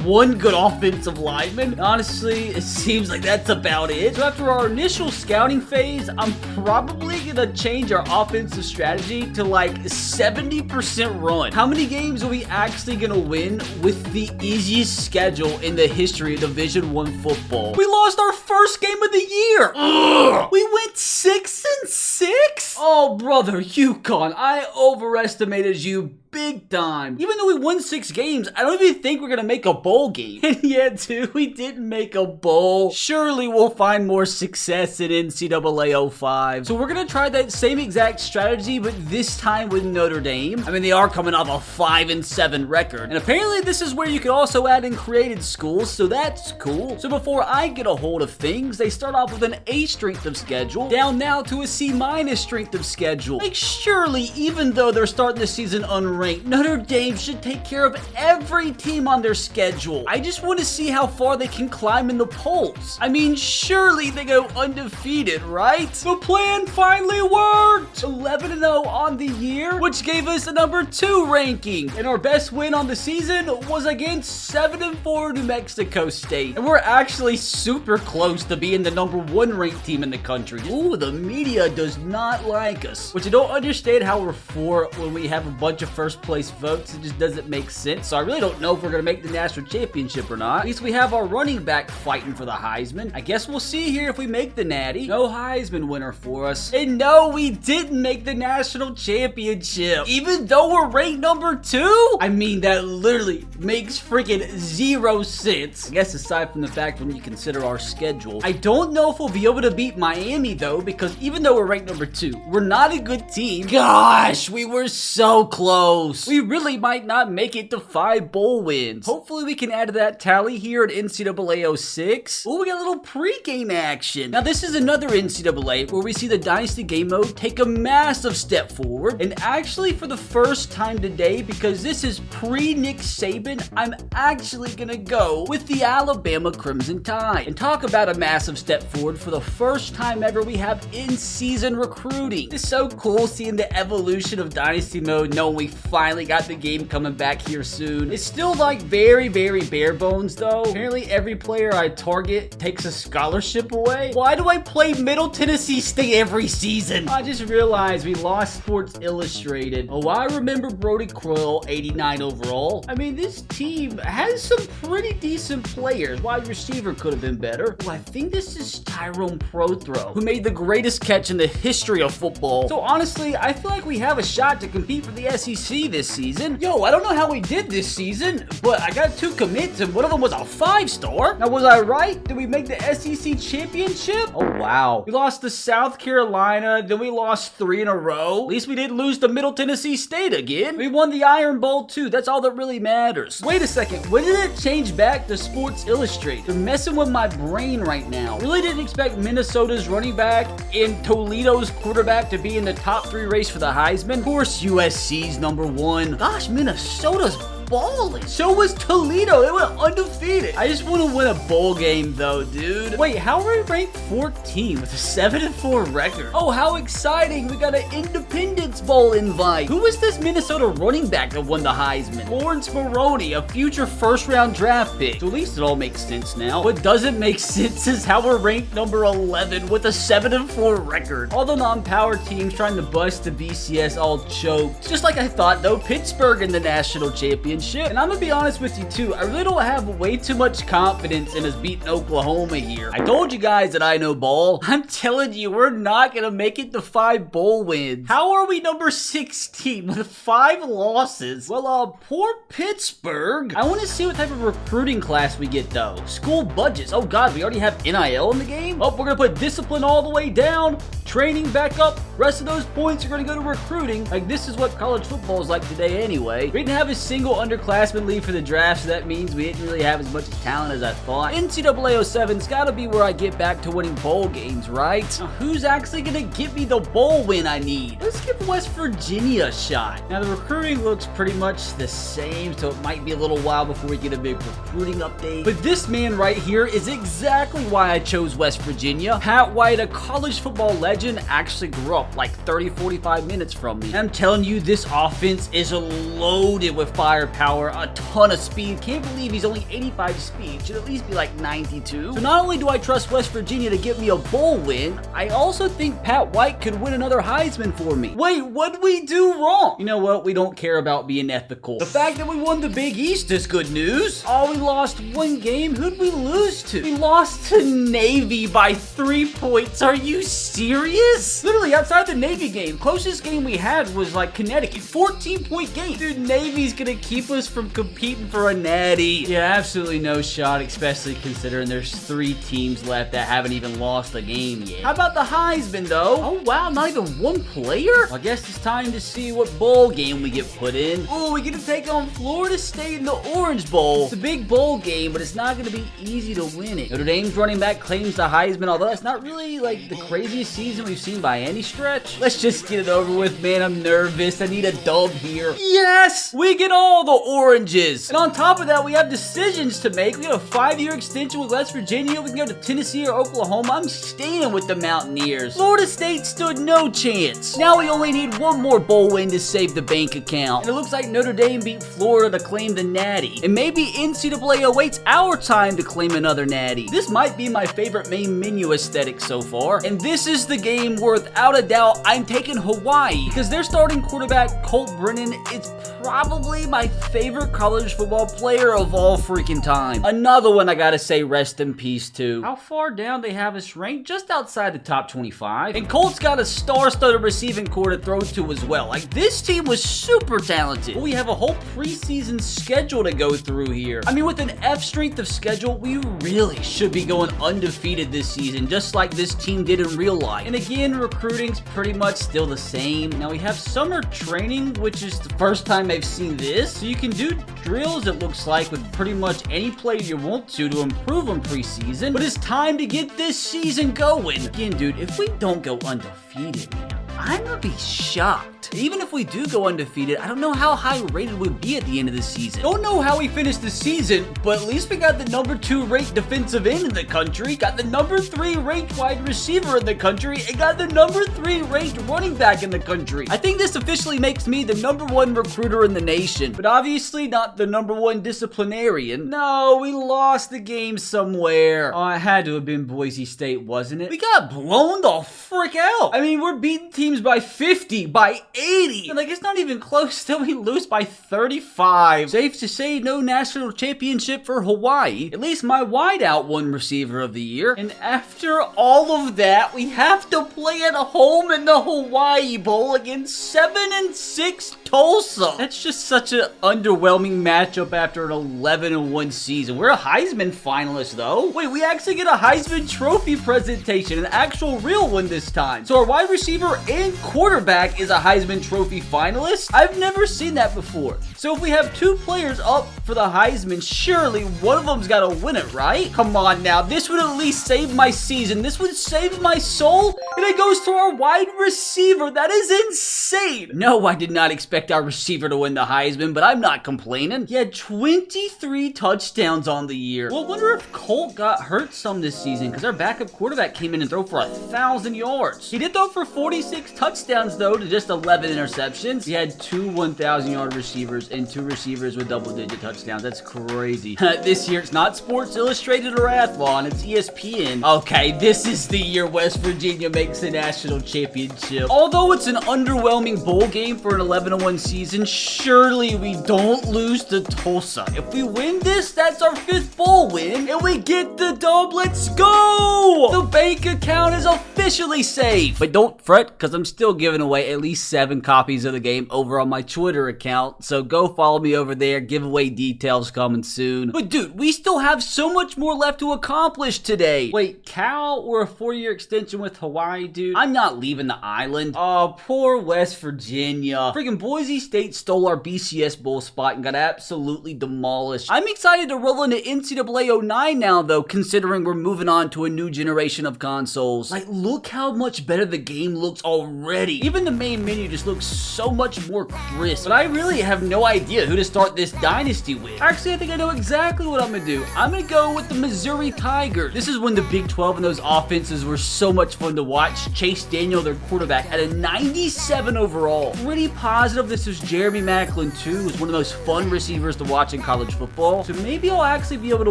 one good offensive lineman. Honestly, it seems like that's about it. So after our initial scouting phase, I'm probably gonna to change our offensive strategy to like 70% run. How many games are we actually gonna win with the easiest schedule in the history of Division I football? We lost our first game of the year. Ugh. We went 6-6? Oh, brother, UConn, I overestimated you big time. Even though we won 6 games, I don't even think we're gonna make a bowl game. And yeah, dude, we didn't make a bowl. Surely we'll find more success in NCAA 05. So we're gonna try that same exact strategy, but this time with Notre Dame. I mean, they are coming off a 5-7 record. And apparently this is where you can also add in created schools, so that's cool. So before I get a hold of things, they start off with an A strength of schedule, down now to a C- strength of schedule. Like, surely, even though they're starting the season unranked, Notre Dame should take care of every team on their schedule. I just want to see how far they can climb in the polls. I mean, surely they go undefeated, right? The plan finally worked! 11-0 on the year, which gave us a number 2 ranking. And our best win on the season was against 7-4 New Mexico State. And we're actually super close to being the number 1 ranked team in the country. Ooh, the media does not like us. Which I don't understand how we're 4 when we have a bunch of first place votes. It just doesn't make sense. So I really don't know if we're going to make the national championship or not. At least we have our running back fighting for the Heisman. I guess we'll see here if we make the natty. No Heisman winner for us. And no, we didn't make the national championship. Even though we're ranked number 2? I mean, that literally makes freaking 0 sense. I guess aside from the fact when you consider our schedule. I don't know if we'll be able to beat Miami though, because even though we're ranked number 2, we're not a good team. Gosh, we were so close. We really might not make it to 5 bowl wins. Hopefully we can add to that tally here at NCAA 06. Oh, we got a little pregame action. Now this is another NCAA where we see the Dynasty game mode take a massive step forward. And actually for the first time today, because this is pre-Nick Saban, I'm actually gonna go with the Alabama Crimson Tide. And talk about a massive step forward. For the first time ever, we have in-season recruiting. It's so cool seeing the evolution of Dynasty mode, knowing we finally got the game coming back here soon. It's still like very bare bones though. Apparently every player I target takes a scholarship away. Why do I play Middle Tennessee State every season? I just realized we lost Sports Illustrated. Oh, I remember Brody Croyle, 89 overall. I mean, this team has some pretty decent players. Wide receiver could have been better. Oh, I think this is Tyrone Prothro, who made the greatest catch in the history of football. So honestly, I feel like we have a shot to compete for the SEC this season. Yo, I don't know how we did this season, but I got 2 commits and one of them was a 5-star. Now, was I right? Did we make the SEC championship? Oh, wow. We lost to South Carolina, then we lost 3 in a row. At least we didn't lose to Middle Tennessee State again. We won the Iron Bowl too. That's all that really matters. Wait a second. When did it change back to Sports Illustrated? They're messing with my brain right now. Really didn't expect Minnesota's running back and Toledo's quarterback to be in the top 3 race for the Heisman. Of course, USC's number 1. Gosh, Minnesota's balling. So was Toledo. They went undefeated. I just want to win a bowl game though, dude. Wait, how are we ranked 14 with a 7-4 record? Oh, how exciting. We got an Independence Bowl invite. Who is this Minnesota running back that won the Heisman? Lawrence Maroney, a future first-round draft pick. So at least it all makes sense now. What doesn't make sense is how we're ranked number 11 with a 7-4 record. All the non-power teams trying to bust the BCS all choked. Just like I thought though, Pittsburgh in the national championship. And I'm gonna be honest with you too, I really don't have way too much confidence in us beating Oklahoma here. I told you guys that I know ball. I'm telling you, we're not gonna make it to 5 bowl wins. How are we number 16 with 5 losses? Well, poor Pittsburgh. I want to see what type of recruiting class we get though. School budgets. Oh god, we already have NIL in the game? Oh, we're gonna put discipline all the way down, training back up. Rest of those points are gonna go to recruiting. Like, this is what college football is like today anyway. We didn't have a single underclassmen leave for the draft, so that means we didn't really have as much talent as I thought. NCAA 07's gotta be where I get back to winning bowl games, right? Now, who's actually gonna get me the bowl win I need? Let's give West Virginia a shot. Now, the recruiting looks pretty much the same, so it might be a little while before we get a big recruiting update. But this man right here is exactly why I chose West Virginia. Pat White, a college football legend, actually grew up like 30-45 minutes from me. And I'm telling you, this offense is loaded with firepower. power, a ton of speed. Can't believe he's only 85 speed. Should at least be like 92. So not only do I trust West Virginia to get me a bowl win, I also think Pat White could win another Heisman for me. Wait, what'd we do wrong? You know what? We don't care about being ethical. The fact that we won the Big East is good news. Oh, we lost one game. Who'd we lose to? We lost to Navy by 3 points. Are you serious? Literally outside the Navy game, closest game we had was like Connecticut. 14-point game. Dude, Navy's gonna keep us from competing for a natty. Yeah, absolutely no shot, especially considering there's 3 teams left that haven't even lost a game yet. How about the Heisman though? Oh wow, not even one player? Well, I guess it's time to see what bowl game we get put in. Oh, we get to take on Florida State in the Orange Bowl. It's a big bowl game, but it's not gonna be easy to win it. Notre Dame's running back claims the Heisman, although it's not really like the craziest season we've seen by any stretch. Let's just get it over with, man. I'm nervous. I need a dub here. Yes! We get all the oranges. And on top of that, we have decisions to make. We have a 5-year extension with West Virginia. We can go to Tennessee or Oklahoma. I'm staying with the Mountaineers. Florida State stood no chance. Now we only need one more bowl win to save the bank account. And it looks like Notre Dame beat Florida to claim the natty. And maybe NCAA awaits our time to claim another natty. This might be my favorite main menu aesthetic so far. And this is the game where, without a doubt, I'm taking Hawaii. Because their starting quarterback, Colt Brennan, is probably my favorite college football player of all freaking time. Another one I gotta say rest in peace to. How far down they have us ranked? Just outside the top 25. And Colt's got a star-studded receiving core to throw to as well. Like, this team was super talented. But we have a whole preseason schedule to go through here. I mean, with an F strength of schedule, we really should be going undefeated this season, just like this team did in real life. And again, recruiting's pretty much still the same. Now we have summer training, which is the first time I've seen this. So you can do drills, it looks like, with pretty much any player you want to improve on preseason. But it's time to get this season going. Again, dude, if we don't go undefeated, man, I'm gonna be shocked. Even if we do go undefeated, I don't know how high rated we'd be at the end of the season. Don't know how we finished the season, but at least we got the number 2 ranked defensive end in the country, got the number 3 ranked wide receiver in the country, and got the number 3 ranked running back in the country. I think this officially makes me the number 1 recruiter in the nation, but obviously not the number 1 disciplinarian. No, we lost the game somewhere. Oh, it had to have been Boise State, wasn't it? We got blown the frick out. I mean, we're beating teams by 50, by 80. Like, it's not even close. Still, we lose by 35. Safe to say, no national championship for Hawaii. At least my wideout won receiver of the year. And after all of that, we have to play at home in the Hawaii Bowl against 7-6 Tulsa. That's just such an underwhelming matchup after an 11-1 season. We're a Heisman finalist, though. Wait, we actually get a Heisman Trophy presentation, an actual real one this time. So our wide receiver and quarterback is a Heisman Trophy finalist? I've never seen that before. So if we have 2 players up for the Heisman, surely one of them's got to win it, right? Come on now. This would at least save my season. This would save my soul. And it goes to our wide receiver. That is insane. No, I did not expect our receiver to win the Heisman, but I'm not complaining. He had 23 touchdowns on the year. Well, I wonder if Colt got hurt some this season, because our backup quarterback came in and threw for 1,000 yards. He did throw for 46 touchdowns, though, to just 11 interceptions. He had 2 1,000-yard receivers and 2 receivers with double-digit touchdowns. That's crazy. This year, it's not Sports Illustrated or Athlon. It's ESPN. Okay, this is the year West Virginia makes the national championship. Although it's an underwhelming bowl game for an 11-1 season, surely we don't lose to Tulsa. If we win this, that's our 5th bowl win, and we get the dub. Let's go! The bank account is officially safe. But don't fret, because I'm still giving away at least 7 copies of the game over on my Twitter account, so go follow me over there. Giveaway details coming soon. But dude, we still have so much more left to accomplish today. Wait, Cal or a 4-year extension with Hawaii, dude? I'm not leaving the island. Oh, poor West Virginia. Freaking Boise State stole our BCS bowl spot and got absolutely demolished. I'm excited to roll into NCAA 09 now, though, considering we're moving on to a new generation of consoles. Like, look look how much better the game looks already. Even the main menu just looks so much more crisp. But I really have no idea who to start this dynasty with. Actually, I think I know exactly what I'm gonna do. I'm gonna go with the Missouri Tigers. This is when the Big 12 and those offenses were so much fun to watch. Chase Daniel, their quarterback, at a 97 overall. Pretty positive this is Jeremy Maclin too, who's one of the most fun receivers to watch in college football. So maybe I'll actually be able to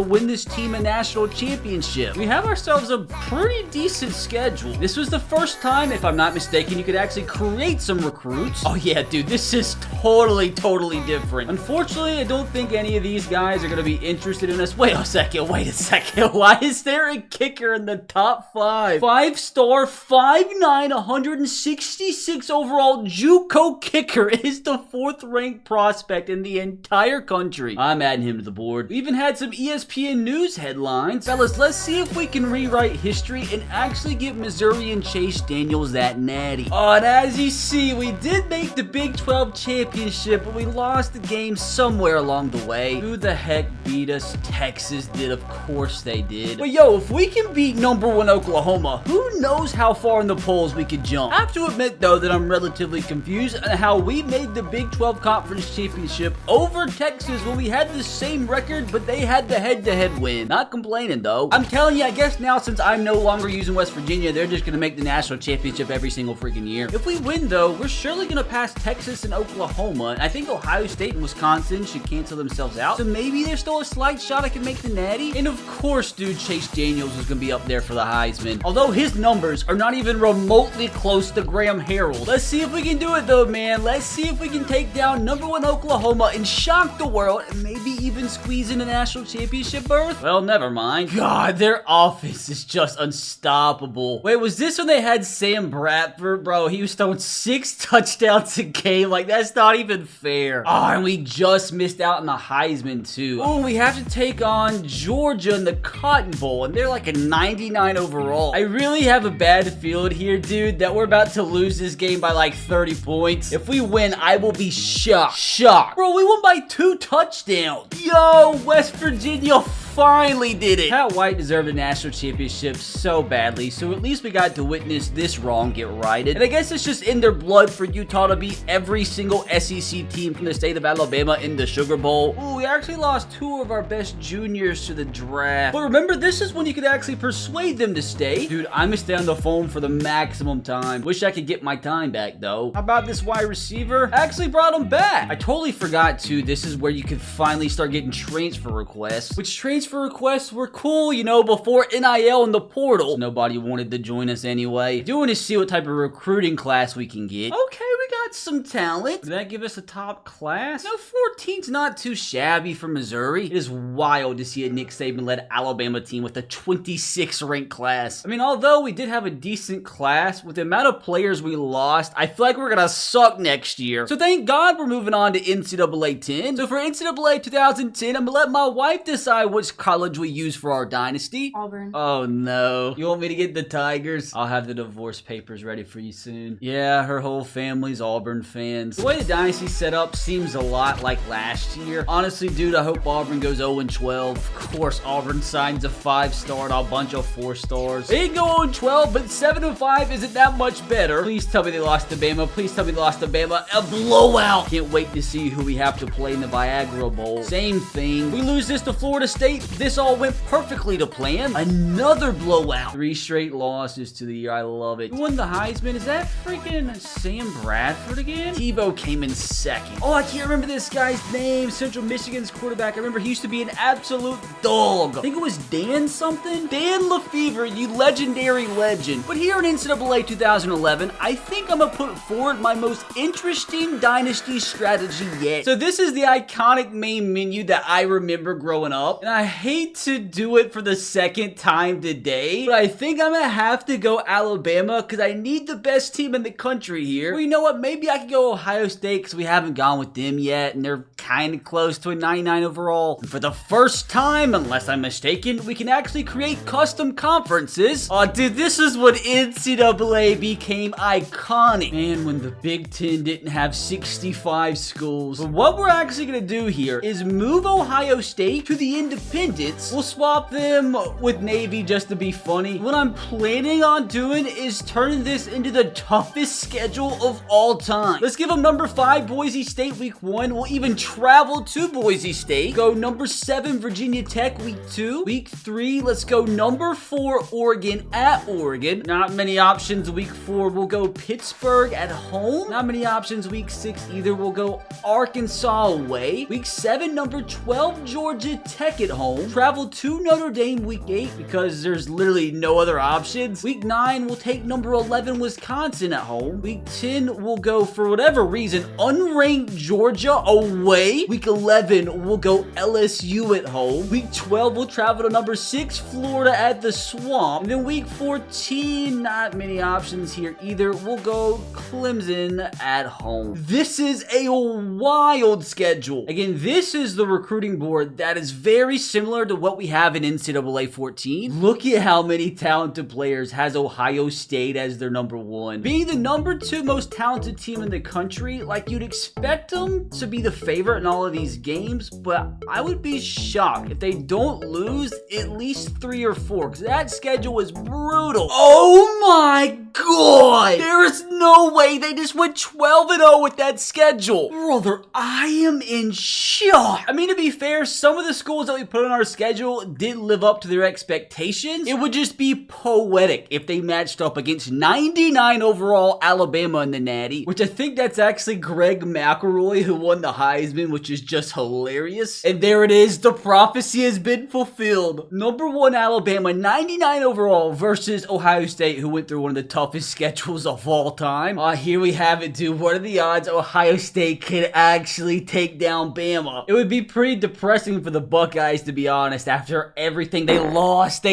win this team a national championship. We have ourselves a pretty decent schedule. This was the first time, if I'm not mistaken, you could actually create some recruits. Oh yeah, dude, this is totally different. Unfortunately, I don't think any of these guys are going to be interested in us. Wait a second. Why is there a kicker in the top 5? 5-star, 5'9", 166 overall JUCO kicker is the 4th ranked prospect in the entire country. I'm adding him to the board. We even had some ESPN news headlines. Fellas, let's see if we can rewrite history and actually give Missouri and Chase Daniels that natty. Oh, and as you see, we did make the Big 12 championship, but we lost the game somewhere along the way. Who the heck beat us? Texas did, of course they did. But yo, if we can beat #1 Oklahoma, who knows how far in the polls we could jump. I have to admit though that I'm relatively confused on how we made the Big 12 Conference Championship over Texas when we had the same record, but they had the head-to-head win. Not complaining though. I'm telling you, I guess now since I'm no longer using West Virginia, they're just gonna make the national championship every single freaking year. If we win though, we're surely gonna pass Texas and Oklahoma, and I think Ohio State and Wisconsin should cancel themselves out. So maybe there's still a slight shot I can make the natty. And of course, dude, Chase Daniels is gonna be up there for the Heisman. Although his numbers are not even remotely close to Graham Harrell. Let's see if we can do it though, man. Let's see if we can take down #1 Oklahoma and shock the world and maybe even squeeze in a national championship berth. Well, never mind. God, their offense is just unstoppable. Wait, was this when they had Sam Bradford? Bro, he was throwing 6 touchdowns a game. Like, that's not even fair. Oh, and we just missed out on the Heisman too. Oh, we have to take on Georgia in the Cotton Bowl, and they're like a 99 overall. I really have a bad feeling here, dude, that we're about to lose this game by like 30 points. If we win, I will be shocked. Bro, we won by 2 touchdowns. Yo, West Virginia finally did it. Pat White deserved a national championship so badly, so at least we got to witness this wrong get righted. And I guess it's just in their blood for Utah to beat every single SEC team from the state of Alabama in the Sugar Bowl. Ooh, we actually lost 2 of our best juniors to the draft. But remember, this is when you could actually persuade them to stay. Dude, I'm gonna stay on the phone for the maximum time. Wish I could get my time back though. How about this wide receiver? I actually brought him back. I totally forgot too, this is where you could finally start getting transfer requests, which transfer requests were cool, you know, before NIL and the portal. Nobody wanted to join us anyway. Doing to see what type of recruiting class we can get. Okay, we got some talent. Did that give us a top class? No, 14's not too shabby for Missouri. It is wild to see a Nick Saban-led Alabama team with a 26th ranked class. I mean, although we did have a decent class, with the amount of players we lost, I feel like we're gonna suck next year. So thank God we're moving on to NCAA 10. So for NCAA 2010, I'm gonna let my wife decide which college we use for our dynasty. Auburn. Oh no. You want me to get the Tigers? I'll have the divorce papers ready for you soon. Yeah, her whole family's Auburn fans. The way the dynasty's set up seems a lot like last year. Honestly, dude, I hope Auburn goes 0-12. Of course, Auburn signs a 5-star and a bunch of 4-stars. They didn't go 0-12, but 7-5 isn't that much better. Please tell me they lost to Bama. Please tell me they lost to Bama. A blowout. Can't wait to see who we have to play in the Viagra Bowl. Same thing. We lose this to Florida State. This all went perfectly to plan. Another blowout. 3 straight losses to the year. I love it. Who won the Heisman? Is that freaking Sam Bradford again? Tebow came in second. Oh, I can't remember this guy's name. Central Michigan's quarterback. I remember he used to be an absolute dog. I think it was Dan something? Dan Lefevre, you legendary legend. But here in NCAA 2011, I think I'm gonna put forward my most interesting dynasty strategy yet. So this is the iconic main menu that I remember growing up. And I hate to do it for the second time today, but I think I'm gonna have to go Alabama because I need the best team in the country here. Well, you know what? Maybe maybe I could go Ohio State because we haven't gone with them yet, and they're kind of close to a 99 overall. And for the first time, unless I'm mistaken, we can actually create custom conferences. Oh, dude, this is when NCAA became iconic. Man, when the Big Ten didn't have 65 schools. But what we're actually going to do here is move Ohio State to the independents. We'll swap them with Navy just to be funny. What I'm planning on doing is turning this into the toughest schedule of all time. Let's give them number 5 Boise State week 1. We'll even travel to Boise State. Go number 7 Virginia Tech week 2. Week 3, let's go number 4 Oregon at Oregon. Not many options week 4. We'll go Pittsburgh at home. Not many options week 6 either. We'll go Arkansas away. Week 7, number 12 Georgia Tech at home. Travel to Notre Dame week 8 because there's literally no other options. Week 9, we'll take number 11 Wisconsin at home. Week 10, we'll go, for whatever reason, unranked Georgia away. Week 11, we'll go LSU at home. Week 12, we'll travel to number 6 Florida at the Swamp. And then week 14, not many options here either. We'll go Clemson at home. This is a wild schedule. Again, this is the recruiting board that is very similar to what we have in NCAA 14. Look at how many talented players has Ohio State as their number 1. Being the number 2 most talented team in the country, like, you'd expect them to be the favorite in all of these games, but I would be shocked if they don't lose at least 3 or 4, because that schedule is brutal. Oh my god! There is no way they just went 12-0 with that schedule. Brother, I am in shock. I mean, to be fair, some of the schools that we put on our schedule didn't live up to their expectations. It would just be poetic if they matched up against 99 overall Alabama in the Natty, which I think that's actually Greg McElroy who won the Heisman, which is just hilarious. And there it is. The prophecy has been fulfilled. Number 1 Alabama, 99 overall versus Ohio State, who went through one of the toughest schedules of all time. Here we have it, dude. What are the odds Ohio State could actually take down Bama? It would be pretty depressing for the Buckeyes, to be honest, after everything they lost.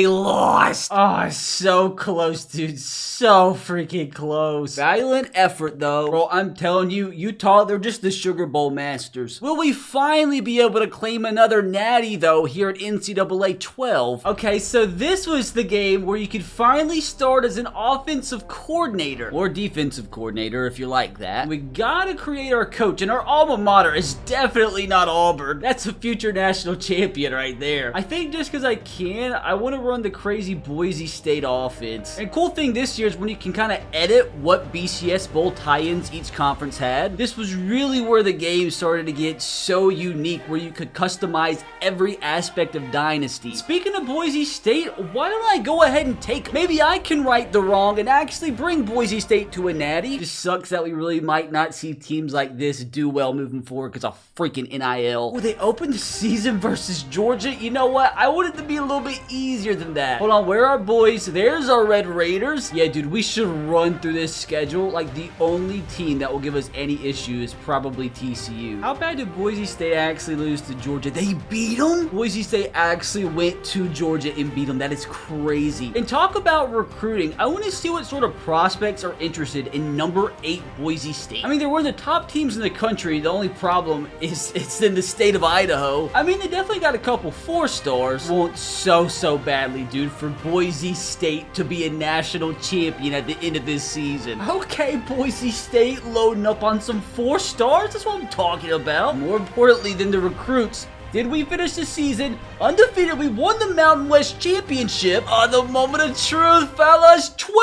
Oh, so close, dude. So freaking close. Valiant effort, though. Bro, I'm telling you, Utah, they're just the Sugar Bowl masters. Will we finally be able to claim another natty, though, here at NCAA 12? Okay, so this was the game where you could finally start as an offensive coordinator, or defensive coordinator, if you like that. We gotta create our coach, and our alma mater is definitely not Auburn. That's a future national champion right there. I think just because I can, I want to run the crazy Boise State offense. And cool thing this year is when you can kind of edit what BCS Bowl tie-ins each conference had. This was really where the game started to get so unique, where you could customize every aspect of Dynasty. Speaking of Boise State, why don't I go ahead and take, maybe I can right the wrong and actually bring Boise State to a natty. Just sucks that we really might not see teams like this do well moving forward because of freaking NIL. Oh, they opened the season versus Georgia. You know what? I want it to be a little bit easier than that. Hold on, where are our boys? There's our Red Raiders. Yeah, dude, we should run through this schedule. Like, the only team that will give us any issue is probably TCU. How bad did Boise State actually lose to Georgia? They beat them? Boise State actually went to Georgia and beat them. That is crazy. And talk about recruiting. I want to see what sort of prospects are interested in number 8 Boise State. I mean, they're one of the top teams in the country. The only problem is it's in the state of Idaho. I mean, they definitely got a couple 4-stars. Want so badly, dude, for Boise State to be a national champion at the end of this season. Okay, Boise State loading up on some 4-stars. That's what I'm talking about. More importantly than the recruits, did we finish the season undefeated? We won the Mountain West Championship. The moment of truth, fellas. 12-0.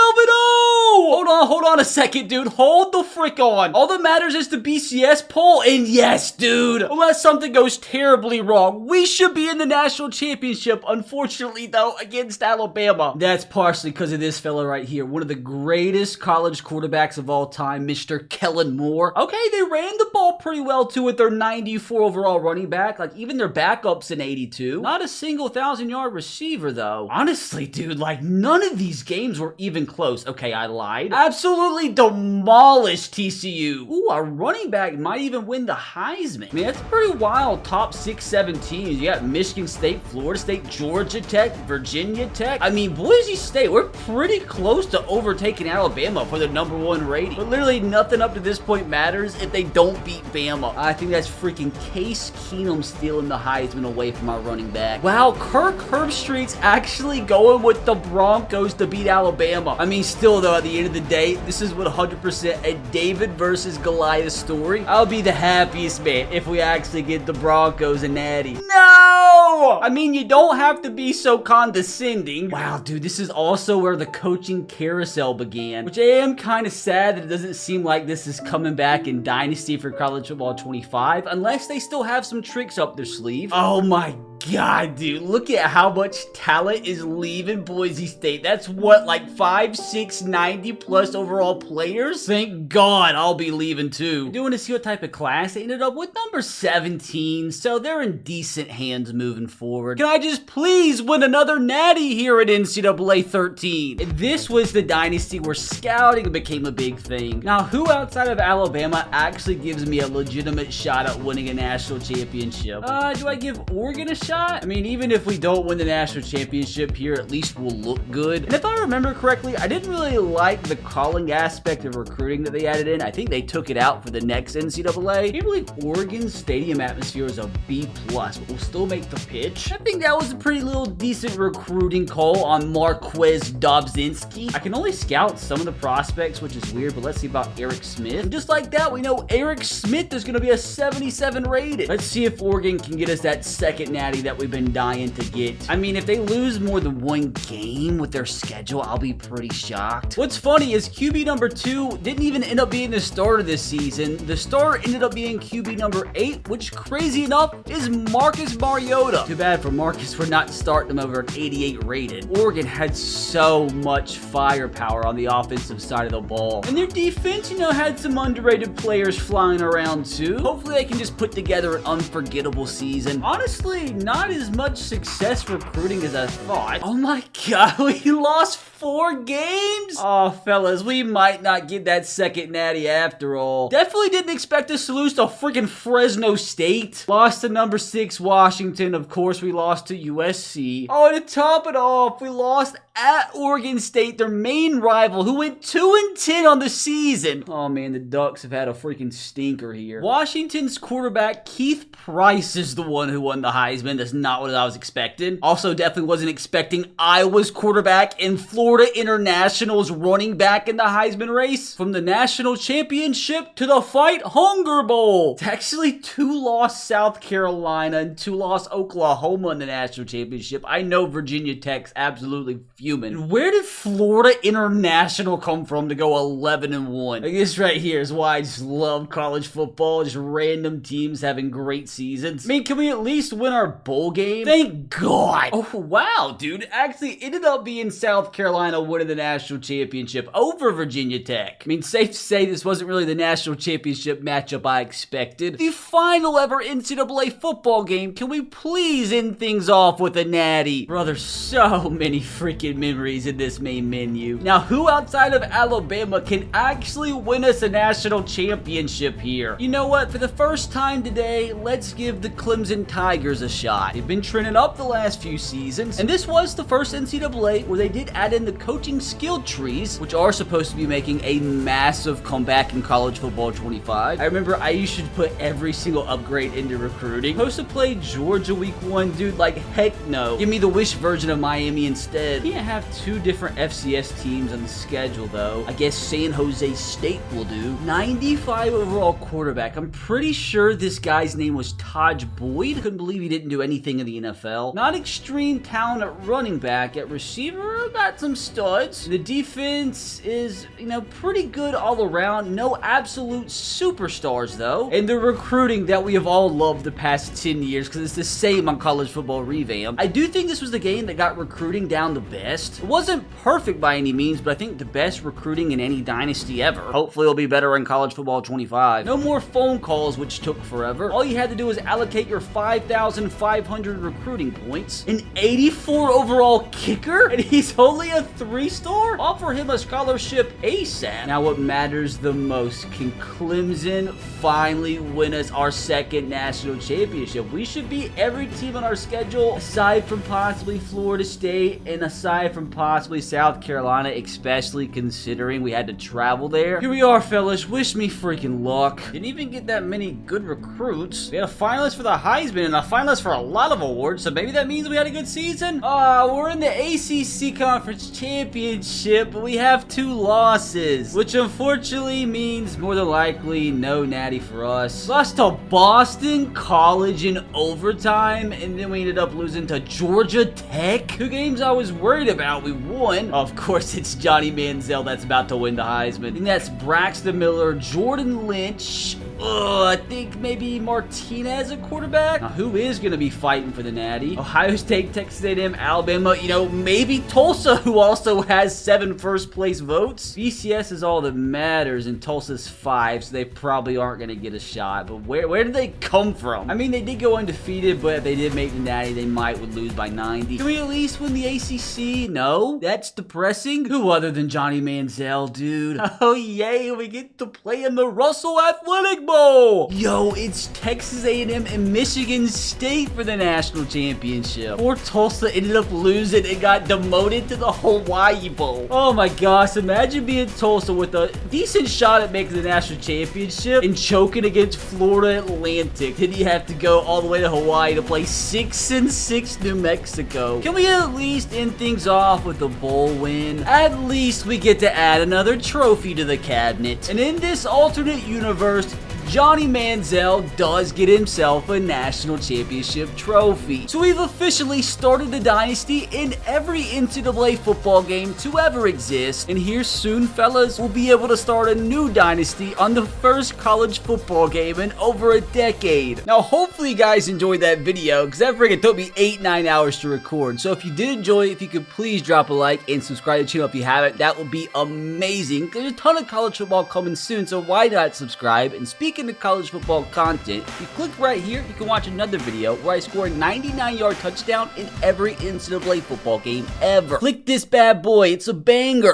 Hold on a second, dude. Hold the frick on. All that matters is the BCS poll. And yes, dude, unless something goes terribly wrong, we should be in the national championship. Unfortunately, though, against Alabama. That's partially because of this fella right here. One of the greatest college quarterbacks of all time, Mr. Kellen Moore. Okay, they ran the ball pretty well, too, with their 94 overall running back. Like, even even their backups in 82. Not a single 1,000-yard receiver, though. Honestly, dude, like, none of these games were even close. Okay, I lied. Absolutely demolished TCU. Ooh, our running back might even win the Heisman. I mean, that's pretty wild. Top 6, 7 teams. You got Michigan State, Florida State, Georgia Tech, Virginia Tech. I mean, Boise State, we're pretty close to overtaking Alabama for the #1 rating. But literally nothing up to this point matters if they don't beat Bama. I think that's freaking Case Keenum stealing the Heisman away from our running back. Wow, Kirk Herbstreit's actually going with the Broncos to beat Alabama. I mean, still though, at the end of the day, this is 100% a David versus Goliath story. I'll be the happiest man if we actually get the Broncos a natty. No! I mean, you don't have to be so condescending. Wow, dude, this is also where the coaching carousel began, which I am kind of sad that it doesn't seem like this is coming back in Dynasty for College Football 25, unless they still have some tricks up their sleeve. Oh my God, dude, look at how much talent is leaving Boise State. That's what, like 5, 6, 90 plus overall players? Thank God I'll be leaving too. I do want to see what type of class they ended up with. Number 17, so they're in decent hands moving forward. Can I just please win another natty here at NCAA 13? And this was the dynasty where scouting became a big thing. Now, who outside of Alabama actually gives me a legitimate shot at winning a national championship? Do I give Oregon a shot? I mean, even if we don't win the national championship here, at least we'll look good. And if I remember correctly, I didn't really like the calling aspect of recruiting that they added in. I think they took it out for the next NCAA. I can't believe Oregon's stadium atmosphere is a B+, but we'll still make the pitch. I think that was a pretty little decent recruiting call on Marquez Dobzinski. I can only scout some of the prospects, which is weird, but let's see about Eric Smith. And just like that, we know Eric Smith is going to be a 77 rated. Let's see if Oregon can get us that second natty that we've been dying to get. I mean, if they lose more than one game with their schedule, I'll be pretty shocked. What's funny is QB number 2 didn't even end up being the starter this season. The starter ended up being QB number 8, which, crazy enough, is Marcus Mariota. Too bad for Marcus for not starting him over an 88 rated. Oregon had so much firepower on the offensive side of the ball. And their defense, you know, had some underrated players flying around too. Hopefully they can just put together an unforgettable season. Honestly, not as much success recruiting as I thought. Oh my God, we lost 4 games? Oh, fellas, we might not get that second natty after all. Definitely didn't expect us to lose to freaking Fresno State. Lost to number 6 Washington. Of course, we lost to USC. Oh, to top it off, we lost at Oregon State, their main rival, who went 2-10 on the season. Oh man, the Ducks have had a freaking stinker here. Washington's quarterback, Keith Price, is the one who won the Heisman. That's not what I was expecting. Also, definitely wasn't expecting Iowa's quarterback and Florida International's running back in the Heisman race. From the national championship to the Fight Hunger Bowl. It's actually 2-loss South Carolina and 2-loss Oklahoma in the national championship. I know Virginia Tech's absolutely fuming. Where did Florida International come from to go 11-1? Like, this right here is why I just love college football. Just random teams having great seasons. I mean, can we at least win our bowl game? Thank God. Oh, wow, dude. Actually ended up being South Carolina winning the national championship over Virginia Tech. I mean, safe to say this wasn't really the national championship matchup I expected. The final ever NCAA football game. Can we please end things off with a natty? Brother, so many freaking memories in this main menu. Now, who outside of Alabama can actually win us a national championship here? You know what? For the first time today, let's give the Clemson Tigers a shot. They've been trending up the last few seasons, and this was the first NCAA where they did add in the coaching skill trees, which are supposed to be making a massive comeback in College Football 25. I remember I used to put every single upgrade into recruiting. Supposed to play Georgia week 1, dude, like heck no. Give me the wish version of Miami instead. Can't have 2 different FCS teams on the schedule though. I guess San Jose State will do. 95 overall quarterback. I'm pretty sure this guy's name was Taj Boyd. Couldn't believe he didn't do anything in the NFL. Not extreme talent at running back. At receiver, got some studs. The defense is, pretty good all around. No absolute superstars, though. And the recruiting that we have all loved the past 10 years, because it's the same on College Football Revamp. I do think this was the game that got recruiting down the best. It wasn't perfect by any means, but I think the best recruiting in any dynasty ever. Hopefully it'll be better in College Football 25. No more phone calls, which took forever. All you had to do was allocate your 5,500 recruiting points. An 84 overall kicker? And he's only a 3-star? Offer him a scholarship ASAP. Now what matters the most, can Clemson finally win us our second national championship? We should beat every team on our schedule, aside from possibly Florida State and aside from possibly South Carolina, especially considering we had to travel there. Here we are, fellas. Wish me freaking luck. Didn't even get that many good recruits. We had a finalist for the Heisman and a finalist for a lot of awards, so maybe that means we had a good season? We're in the ACC Conference Championship, but we have 2 losses, which unfortunately means more than likely no natty for us. Lost to Boston College in overtime, and then we ended up losing to Georgia Tech. 2 games I was worried about, we won. Of course, it's Johnny Manziel that's about to win the Heisman. And that's Braxton Miller, Jordan Lynch, I think maybe Martinez at quarterback. Now, who is going to be fighting for the natty? Ohio State, Texas A&M, Alabama, maybe Tulsa, who also has 7 first-place votes. BCS is all that matters, and Tulsa's 5, so they probably aren't going to get a shot. But where did they come from? I mean, they did go undefeated, but if they did make the natty, they would lose by 90. Can we at least win the ACC? No? That's depressing. Who other than Johnny Manziel, dude? Oh, yay, we get to play in the Russell Athletic Bowl. Yo, it's Texas A&M and Michigan State for the national championship. Poor Tulsa ended up losing and got demoted to the Hawaii Bowl. Oh my gosh, imagine being Tulsa with a decent shot at making the national championship and choking against Florida Atlantic. Then you have to go all the way to Hawaii to play 6-6 New Mexico. Can we at least end things off with a bowl win? At least we get to add another trophy to the cabinet. And in this alternate universe, Johnny Manziel does get himself a national championship trophy. So we've officially started the dynasty in every NCAA football game to ever exist. And here soon, fellas, we'll be able to start a new dynasty on the first college football game in over a decade. Now, hopefully you guys enjoyed that video, because that freaking took me 8-9 hours to record. So if you did enjoy it, if you could please drop a like and subscribe to the channel if you haven't, that would be amazing. There's a ton of college football coming soon, so why not subscribe? And speaking of college football content, if you click right here, you can watch another video where I score a 99-yard touchdown in every NCAA football game ever. Click this bad boy, it's a banger.